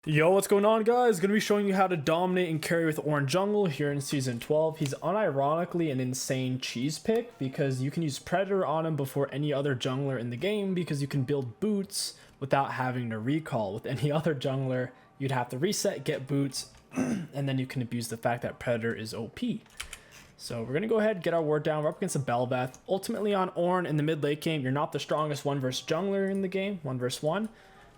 Yo, what's going on, guys? Gonna be showing you how to dominate and carry with Ornn jungle here in season 12. He's unironically an insane cheese pick because you can use Predator on him before any other jungler in the game because you can build boots without having to recall. With any other jungler, you'd have to reset, get boots, and then you can abuse the fact that Predator is OP. So we're gonna go ahead and get our ward down. We're up against a Bel'Veth. Ultimately on Ornn in the mid late game, you're not the strongest 1v jungler in the game, 1v1.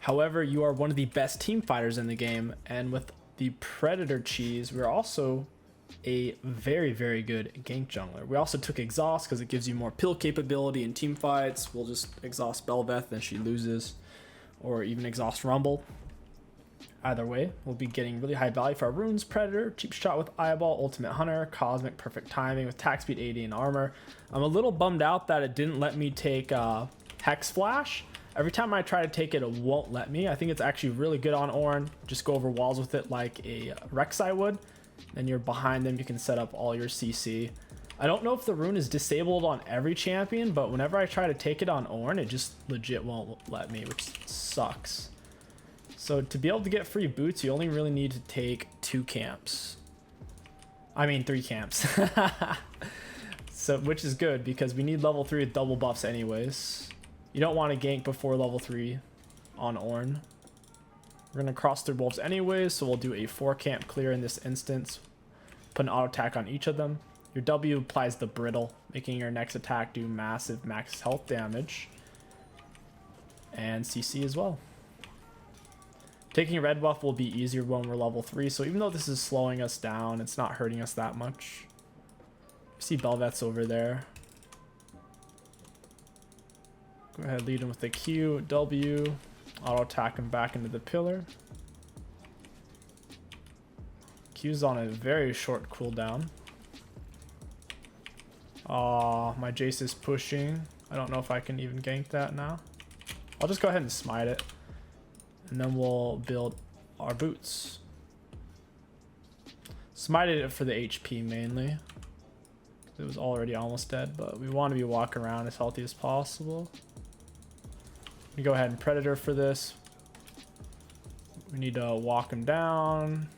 However, you are one of the best team fighters in the game, and with the Predator cheese, we're also a very, very good gank jungler. We also took exhaust because it gives you more pill capability in team fights. We'll just exhaust Bel'Veth, then she loses, or even exhaust Rumble. Either way, we'll be getting really high value for our runes. Predator, cheap shot with Eyeball, Ultimate Hunter, Cosmic, perfect timing with attack speed 80 and armor. I'm a little bummed out that it didn't let me take Hex Flash. Every time I try to take it, it won't let me. I think it's actually really good on Ornn. Just go over walls with it like a Rek'Sai would. Then you're behind them, you can set up all your CC. I don't know if the rune is disabled on every champion, but whenever I try to take it on Ornn, it just legit won't let me, which sucks. So to be able to get free boots, you only really need to take 2 camps. I mean 3 camps. So, which is good because we need level 3 with double buffs anyways. You don't want to gank before level 3 on Ornn. We're going to cross through wolves anyways, so we'll do a 4 camp clear in this instance. Put an auto attack on each of them. Your W applies the brittle, making your next attack do massive max health damage. And CC as well. Taking red buff will be easier when we're level 3, so even though this is slowing us down, it's not hurting us that much. You see Bel'Veth's over there. Go ahead, lead him with the Q, W, auto attack him back into the pillar. Q's on a very short cooldown. Aw, my Jace is pushing. I don't know if I can even gank that now. I'll just go ahead and smite it. And then we'll build our boots. Smited it for the HP mainly. It was already almost dead, but we want to be walking around as healthy as possible. We go ahead and Predator for this. We need to walk him down.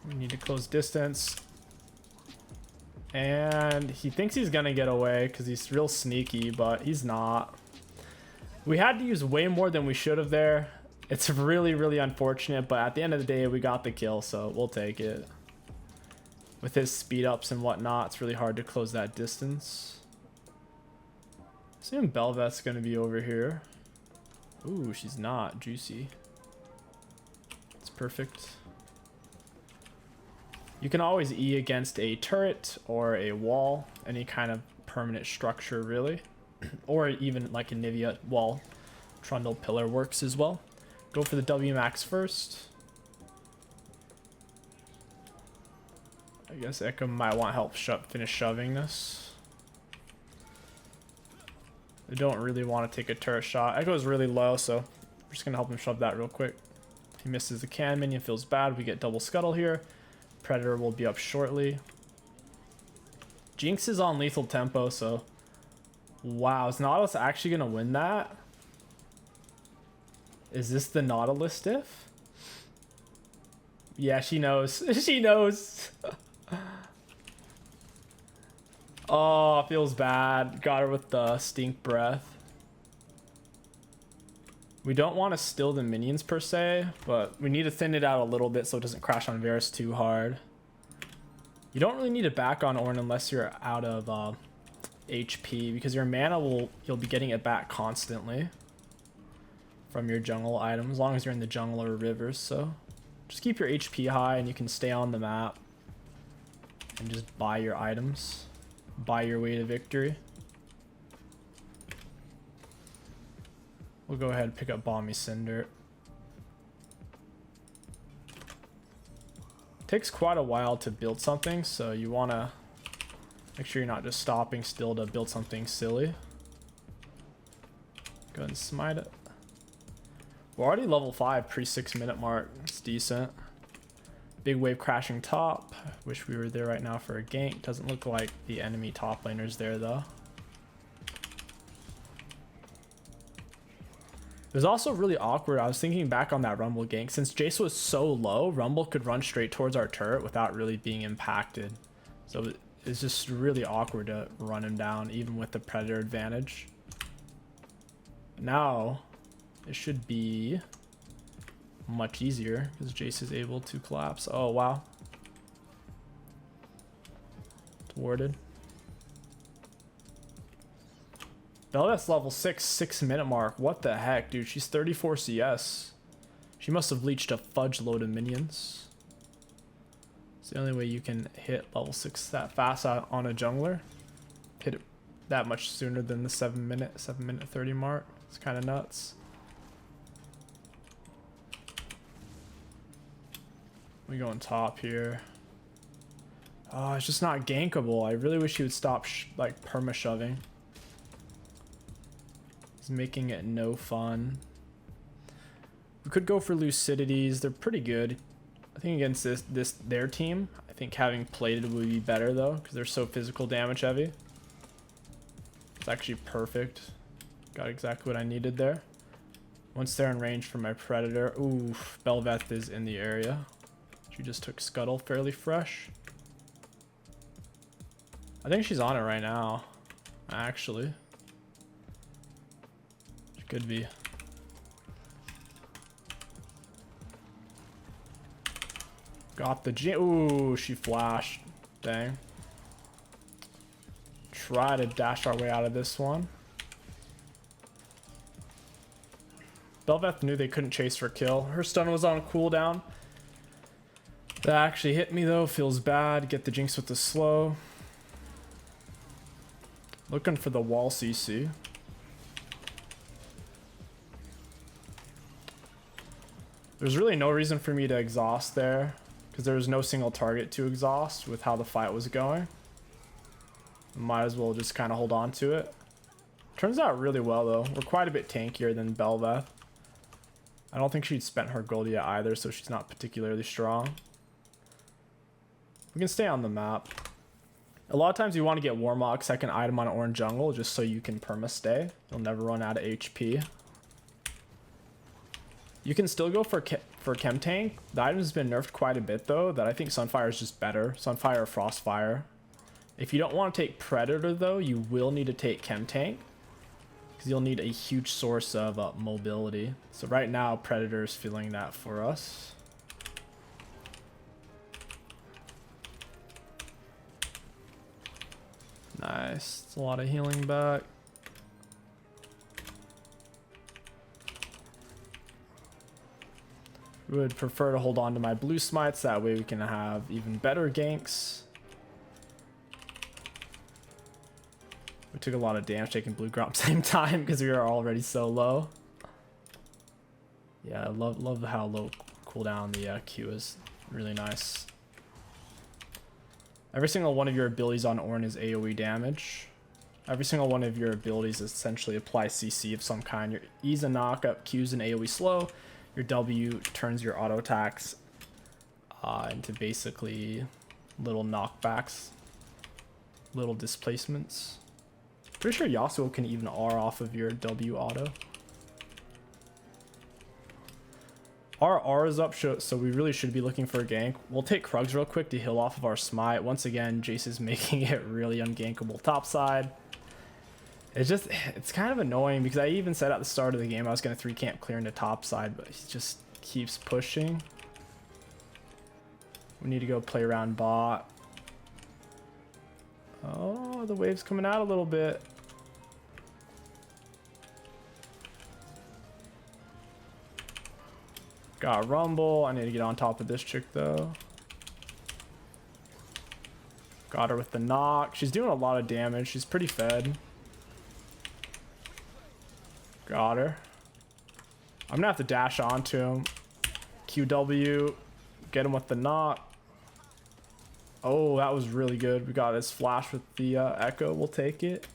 We need to close distance. And he thinks he's gonna get away because he's real sneaky, but he's not. We had to use way more than we should have there. It's really, really unfortunate, but at the end of the day, we got the kill, so we'll take it. With his speed ups and whatnot, it's really hard to close that distance. I assume Bel'Veth's gonna be over here. Ooh, she's not. Juicy. It's perfect. You can always E against a turret or a wall, any kind of permanent structure really. Or even like a Nivea wall. Trundle pillar works as well. Go for the W max first. I guess 𝐒𝐿 might want help finish shoving this. I don't really want to take a turret shot. 𝐒𝐿 is really low, so we're just going to help him shove that real quick. He misses the can minion, feels bad. We get double scuttle here. Predator will be up shortly. Jinx is on lethal tempo, so... Wow, is Nautilus actually going to win that? Is this the Nautilus diff? Yeah, she knows. She knows. Oh, feels bad. Got her with the stink breath. We don't want to steal the minions per se, but we need to thin it out a little bit so it doesn't crash on Varus too hard. You don't really need to back on Ornn unless you're out of HP, because your mana you'll be getting it back constantly from your jungle items, as long as you're in the jungle or rivers. So just keep your HP high and you can stay on the map and just buy your items, buy your way to victory. We'll go ahead and pick up Balmy Cinder. Takes quite a while to build something, so you want to make sure you're not just stopping still to build something silly. Go ahead and smite it. We're already level 5 pre 6-minute mark. It's decent. Big wave crashing top. Wish we were there right now for a gank. Doesn't look like the enemy top laner's there though. It was also really awkward. I was thinking back on that Rumble gank. Since Jace was so low, Rumble could run straight towards our turret without really being impacted. So it's just really awkward to run him down, even with the Predator advantage. Now, it should be much easier because Jace is able to collapse. Oh, wow. It's warded. Belveth's level 6, 6-minute mark. What the heck, dude? She's 34 CS. She must have leached a fudge load of minions. It's the only way you can hit level 6 that fast on a jungler. Hit it that much sooner than the 7 minute 30 mark. It's kind of nuts. We go on top here. Oh, it's just not gankable. I really wish he would stop like perma shoving. He's making it no fun. We could go for Lucidities. They're pretty good. I think against their team, I think having plated would be better though, because they're so physical damage heavy. It's actually perfect. Got exactly what I needed there. Once they're in range for my Predator. Oof, Belveth is in the area. She just took Scuttle fairly fresh. I think she's on it right now, actually. Could be. Got the G. Ooh, she flashed. Dang. Try to dash our way out of this one. Belveth knew they couldn't chase for kill. Her stun was on cooldown. That actually hit me though. Feels bad. Get the Jinx with the slow. Looking for the wall CC. There's really no reason for me to exhaust there because there was no single target to exhaust with how the fight was going. Might as well just kind of hold on to it. Turns out really well though. We're quite a bit tankier than Belveth. I don't think she'd spent her gold yet either, so she's not particularly strong. We can stay on the map. A lot of times you want to get Warmog second item on Ornn jungle just so you can perma stay. You'll never run out of HP. You can still go for Chem Tank. The item's been nerfed quite a bit though, that I think Sunfire is just better. Sunfire or Frostfire. If you don't want to take Predator though, you will need to take Chem Tank, because you'll need a huge source of mobility. So right now Predator is filling that for us. Nice. It's a lot of healing back. Would prefer to hold on to my blue smites, that way we can have even better ganks. We took a lot of damage taking blue gromp at the same time because we were already so low. Yeah, I love how low cooldown the Q is. Really nice. Every single one of your abilities on Ornn is AoE damage. Every single one of your abilities essentially apply CC of some kind. Your E's a knockup, Q's an AoE slow. Your W turns your auto attacks into basically little knockbacks, little displacements. Pretty sure Yasuo can even R off of your W auto. Our R is up, so we really should be looking for a gank. We'll take Krugs real quick to heal off of our smite. Once again, Jace is making it really ungankable topside. It's kind of annoying because I even said at the start of the game I was going to 3 camp clear into top side, but he just keeps pushing. We need to go play around bot. Oh, the wave's coming out a little bit. Got Rumble. I need to get on top of this chick though. Got her with the knock. She's doing a lot of damage. She's pretty fed. Got her. I'm gonna have to dash onto him. QW. Get him with the knock. Oh, that was really good. We got his flash with the echo. We'll take it.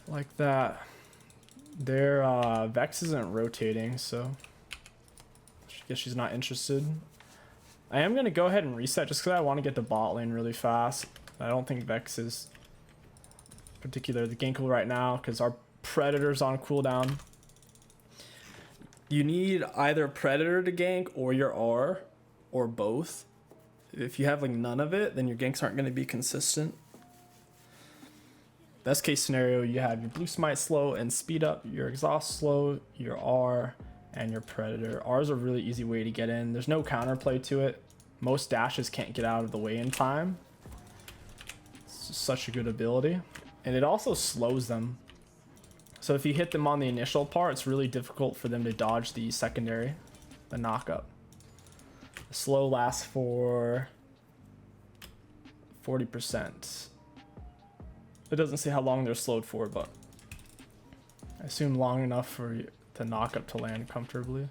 Like that. Their Vex isn't rotating, so I guess she's not interested. I am gonna go ahead and reset just because I want to get the bot lane really fast. I don't think Vex is particularly gankable right now because our Predator's on cooldown. You need either Predator to gank or your R, or both. If you have like none of it, then your ganks aren't going to be consistent. Best case scenario, you have your blue smite slow and speed up, your exhaust slow, your R, and your Predator. R is a really easy way to get in. There's no counterplay to it. Most dashes can't get out of the way in time. It's just such a good ability. And it also slows them. So if you hit them on the initial part, it's really difficult for them to dodge the secondary, the knockup. The slow lasts for 40%. It doesn't say how long they're slowed for, but I assume long enough for the knockup to land comfortably.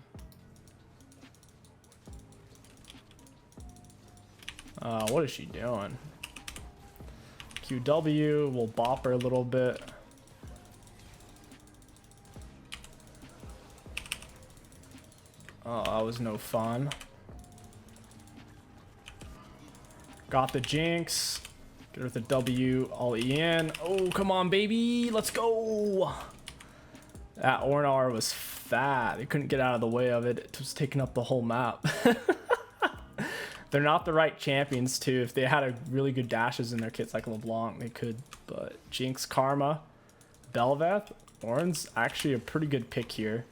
What is she doing? QW, we'll bop her a little bit. Oh, that was no fun. Got the Jinx. Get her with a W, all EN. Oh, come on, baby. Let's go. That Ornn was fat. They couldn't get out of the way of it. It was taking up the whole map. They're not the right champions, too. If they had a really good dashes in their kits like LeBlanc, they could. But Jinx, Karma, Bel'Veth, Ornn's actually a pretty good pick here,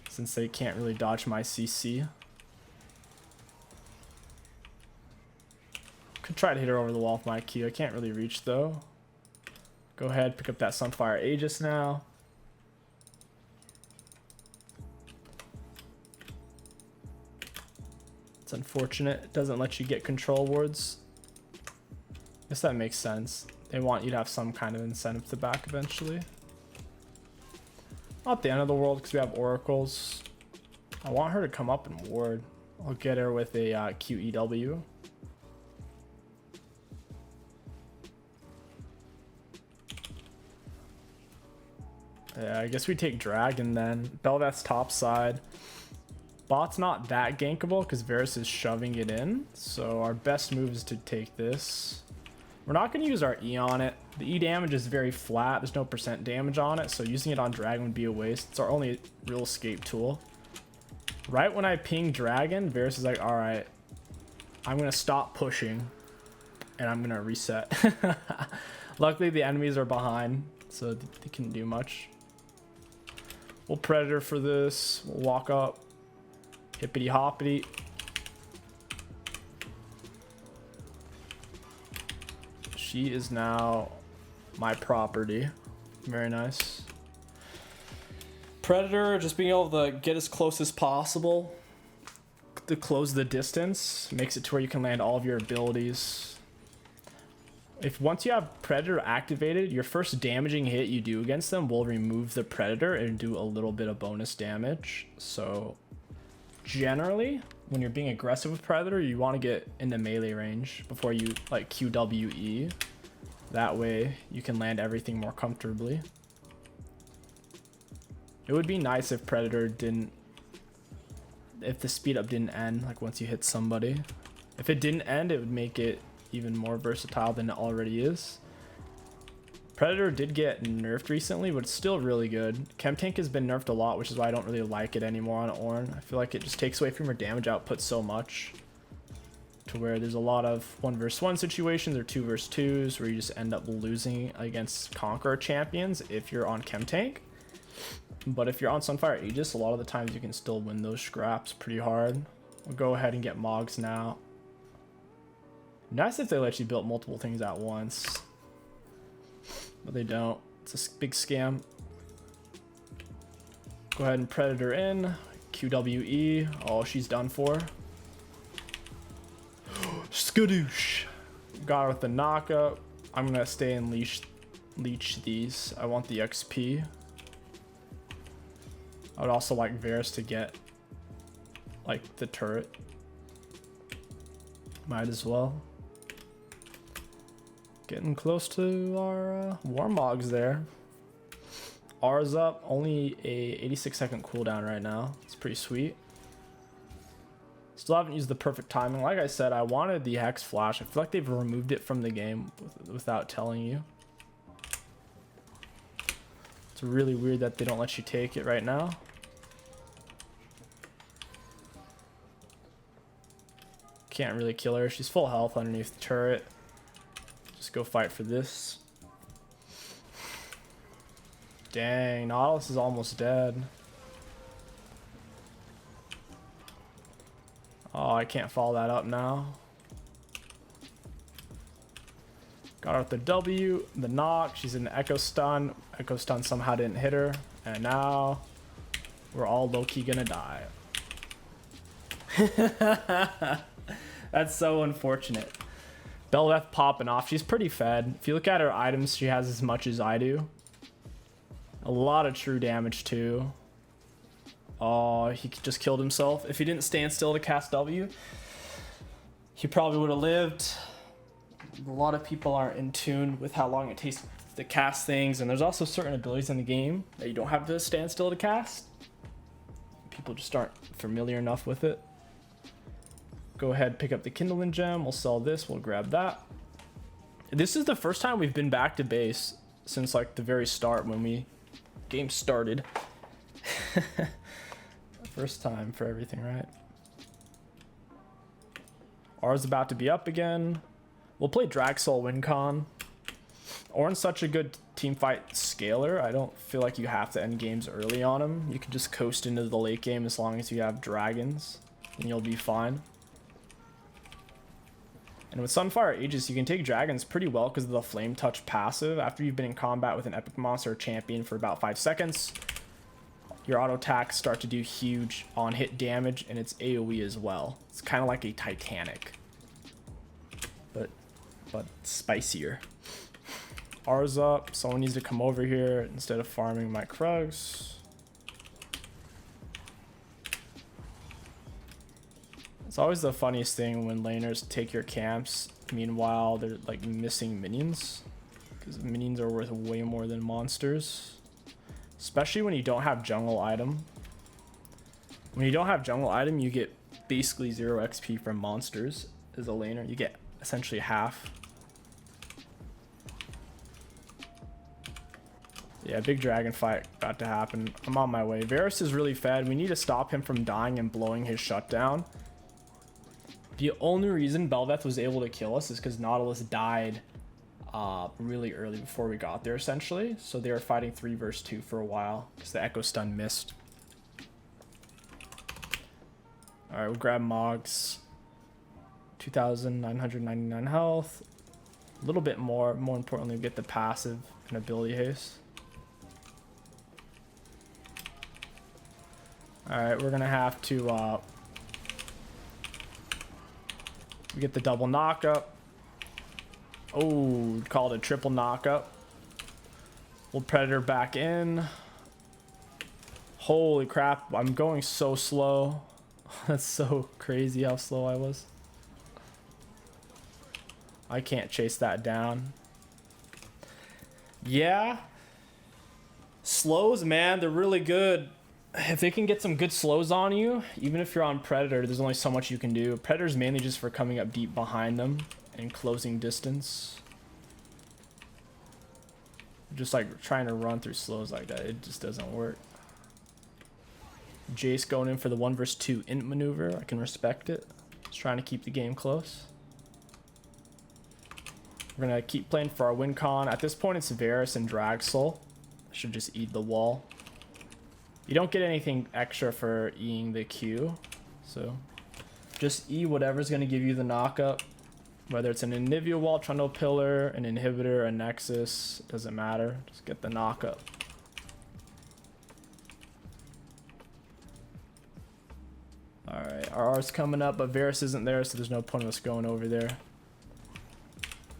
since they can't really dodge my CC. Could try to hit her over the wall with my Q. I can't really reach though. Go ahead, pick up that Sunfire Aegis now. It's unfortunate. It doesn't let you get control wards. Guess that makes sense. They want you to have some kind of incentive to back eventually. Not the end of the world because we have oracles. I want her to come up and ward. I'll get her with a 𝐒𝐿. Yeah, I guess we take Dragon then. Bel'Veth's top side. Bot's not that gankable because Varus is shoving it in. So our best move is to take this. We're not going to use our E on it. The E damage is very flat. There's no % damage on it. So using it on Dragon would be a waste. It's our only real escape tool. Right when I ping Dragon, Varus is like, alright, I'm going to stop pushing. And I'm going to reset. Luckily, the enemies are behind. So they couldn't do much. We'll Predator for this. We'll walk up. Hippity hoppity. She is now my property. Very nice. Predator, just being able to get as close as possible to close the distance makes it to where you can land all of your abilities. If once you have Predator activated, your first damaging hit you do against them will remove the Predator and do a little bit of bonus damage. So generally, when you're being aggressive with Predator, you want to get into melee range before you like QWE. That way you can land everything more comfortably. It would be nice if Predator didn't, if the speed up didn't end, like once you hit somebody. If it didn't end, it would make it even more versatile than it already is. Predator did get nerfed recently, but it's still really good. 𝐒𝐿 has been nerfed a lot, which is why I don't really like it anymore on Ornn. I feel like it just takes away from your damage output so much, to where there's a lot of 1v1 situations or 2v2s where you just end up losing against Conqueror champions if you're on 𝐒𝐿. But if you're on Sunfire Aegis, a lot of the times you can still win those scraps pretty hard. We'll go ahead and get Moggs now. Nice if they let you build multiple things at once. But they don't. It's a big scam. Go ahead and Predator in. QWE. Oh, she's done for. Skadoosh. Got her with the knockup. I'm going to stay and leech these. I want the XP. I would also like Varus to get like the turret. Might as well. Getting close to our Warmogs there. R's up, only a 86-second cooldown right now. It's pretty sweet. Still haven't used the perfect timing. Like I said, I wanted the Hex Flash. I feel like they've removed it from the game without telling you. It's really weird that they don't let you take it right now. Can't really kill her. She's full health underneath the turret. Just go fight for this. Dang, Nautilus is almost dead. Oh, I can't follow that up now. Got her with the W, the knock. She's in the Echo Stun. Echo Stun somehow didn't hit her. And now we're all low-key gonna die. That's so unfortunate. Belveth popping off. She's pretty fed. If you look at her items, she has as much as I do. A lot of true damage too. Oh, he just killed himself. If he didn't stand still to cast W, he probably would have lived. A lot of people aren't in tune with how long it takes to cast things, and there's also certain abilities in the game that you don't have to stand still to cast. People just aren't familiar enough with it. Go ahead, pick up the Kindling Gem. We'll sell this. We'll grab that. This is the first time we've been back to base since like the very start when we game started. First time for everything, right? R's about to be up again. We'll play Draxol WinCon. Ornn's such a good teamfight scaler. I don't feel like you have to end games early on him. You can just coast into the late game as long as you have dragons, and you'll be fine. And with Sunfire Aegis, you can take dragons pretty well because of the Flame Touch passive. After you've been in combat with an epic monster or champion for about 5 seconds, your auto attacks start to do huge on-hit damage, and it's AoE as well. It's kind of like a Titanic, but spicier. R's up. Someone needs to come over here instead of farming my Krugs. It's always the funniest thing when laners take your camps. Meanwhile, they're like missing minions, because minions are worth way more than monsters. Especially when you don't have jungle item. When you don't have jungle item, you get basically 0 XP from monsters as a laner. You get essentially half. Yeah, big dragon fight about to happen. I'm on my way. Varus is really fed. We need to stop him from dying and blowing his shutdown. The only reason Belveth was able to kill us is because Nautilus died really early before we got there, essentially. So they were fighting 3 versus 2 for a while because the Echo Stun missed. Alright, we'll grab Moggs. 2,999 health. A little bit more. More importantly, we get the passive and ability haste. Alright, we're going to have to... we get the double knockup. Oh, called a triple knockup. We'll Predator back in. Holy crap, I'm going so slow. That's so crazy how slow I was. I can't chase that down. Yeah. Slows, man, they're really good. If they can get some good slows on you, even if you're on Predator, there's only so much you can do. Predator's mainly just for coming up deep behind them and closing distance. Just like trying to run through slows like that, it just doesn't work. Jace going in for the 1 versus 2 int maneuver. I can respect it. Just trying to keep the game close. We're gonna keep playing for our win con. At this point, it's Varus and Draxol. I should just eat the wall. You don't get anything extra for Eing the Q, so just E whatever's going to give you the knockup. Whether it's an Anivia wall, Trundle Pillar, an inhibitor, a Nexus, doesn't matter. Just get the knockup. Alright, our R's coming up, but Varus isn't there, so there's no point of us going over there.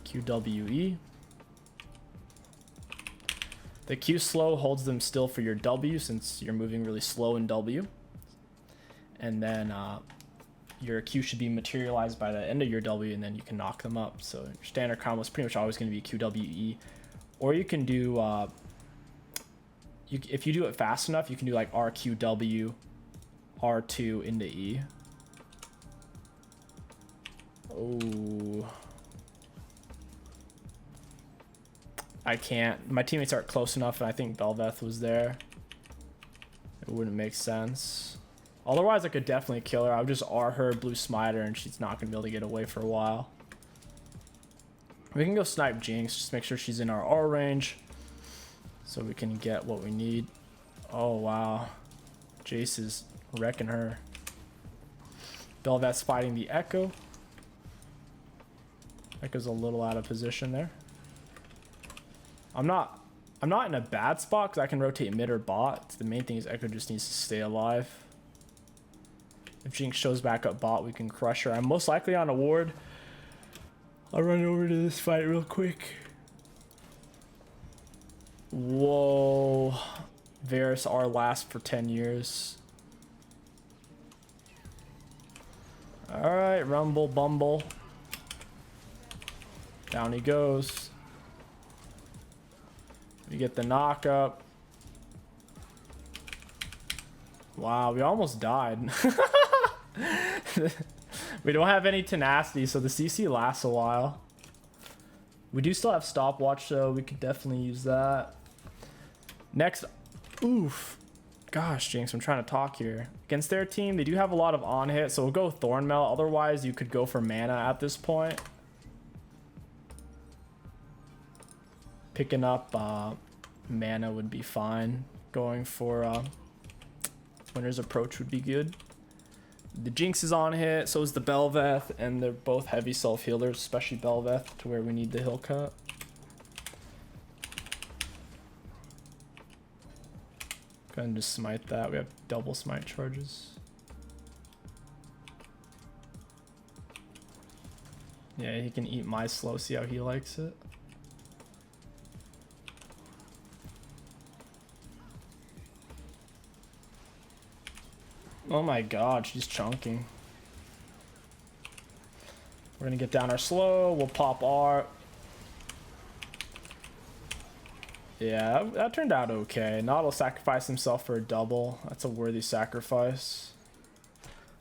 QWE. The Q slow holds them still for your W since you're moving really slow in W. And then your Q should be materialized by the end of your W, and then you can knock them up. So your standard combo is pretty much always going to be QWE. Or you can do, if you do it fast enough, you can do like RQW, R2 into E. Oh. I can't. My teammates aren't close enough, and I think Bel'Veth was there. It wouldn't make sense. Otherwise, I could definitely kill her. I would just R her, blue smite her, and she's not going to be able to get away for a while. We can go snipe Jinx, just make sure she's in our R range so we can get what we need. Oh, wow. Jace is wrecking her. Bel'Veth's fighting the Echo. Echo's a little out of position there. I'm not in a bad spot because I can rotate mid or bot. The main thing is Echo just needs to stay alive. If Jinx shows back up bot, we can crush her. I'm most likely on a ward. I'll run over to this fight real quick. Whoa. Varus R last for 10 years. Alright, Rumble Bumble. Down he goes. We get the knock up. Wow, we almost died. We don't have any tenacity, so the CC lasts a while. We do still have stopwatch, so we could definitely use that. Next, oof. Gosh, Jinx, I'm trying to talk here. Against their team, they do have a lot of on hit, so we'll go Thornmail. Otherwise, you could go for mana at this point. Picking up mana would be fine. Going for Winter's Approach would be good. The Jinx is on hit, so is the Bel'Veth, and they're both heavy self-healers, especially Bel'Veth, to where we need the hill cut. Go ahead and just smite that. We have double smite charges. Yeah, he can eat my slow, see how he likes it. Oh my god, she's chunking. We're gonna get down our slow, we'll pop R. Yeah, that turned out okay. Nod will sacrifice himself for a double. That's a worthy sacrifice.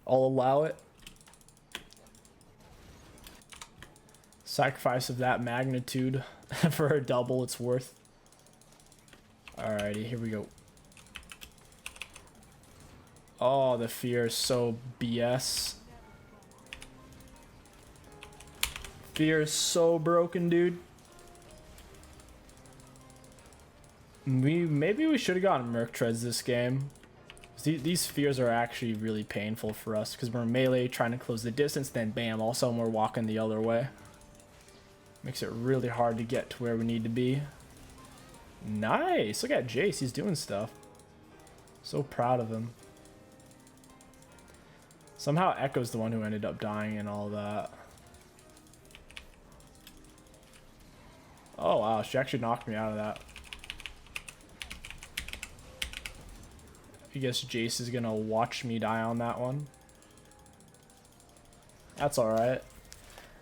I'll allow it. Sacrifice of that magnitude for a double, it's worth. Alrighty, here we go. Oh, the fear is so BS. Fear is so broken, dude. Maybe we should have gotten Merc Treads this game. These fears are actually really painful for us because we're melee trying to close the distance, then bam, all of a sudden we're walking the other way. Makes it really hard to get to where we need to be. Nice! Look at Jace, he's doing stuff. So proud of him. Somehow Echo's the one who ended up dying and all that. Oh wow, she actually knocked me out of that. I guess Jace is gonna watch me die on that one. That's alright.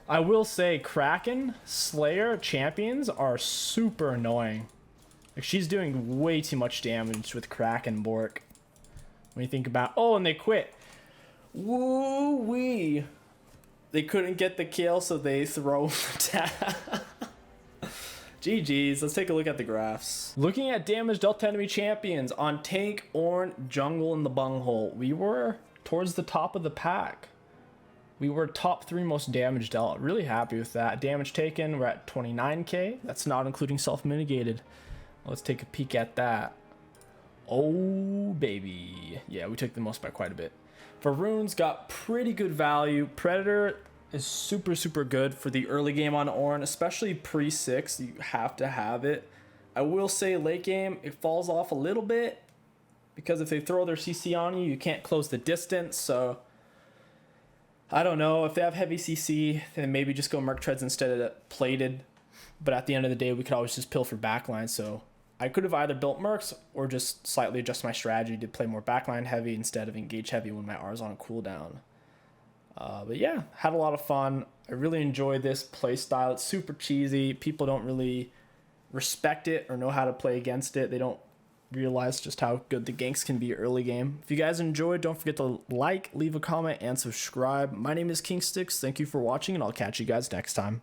I will say Kraken, Slayer, champions are super annoying. Like, she's doing way too much damage with Kraken Bork. When you think about... Oh, and they quit. Woo-wee. They couldn't get the kill, so they throw the tap. GG's. Let's take a look at the graphs. Looking at damage dealt to enemy champions on tank, Ornn, jungle, and the bunghole, we were towards the top of the pack. We were top 3 most damage dealt. Really happy with that. Damage taken, we're at 29k. That's not including self-mitigated. Let's take a peek at that. Oh, baby. Yeah, we took the most by quite a bit. For runes, got pretty good value. Predator is super, super good for the early game on Ornn, especially pre-6. You have to have it. I will say late game, it falls off a little bit because if they throw their CC on you, you can't close the distance. So I don't know. If they have heavy CC, then maybe just go Merc Treads instead of plated. But at the end of the day, we could always just pill for backline. So I could have either built Mercs or just slightly adjust my strategy to play more backline heavy instead of engage heavy when my R is on a cooldown. But yeah, had a lot of fun. I really enjoyed this play style. It's super cheesy. People don't really respect it or know how to play against it. They don't realize just how good the ganks can be early game. If you guys enjoyed, don't forget to like, leave a comment, and subscribe. My name is 𝐒𝐿𝐋𝐒. Thank you for watching, and I'll catch you guys next time.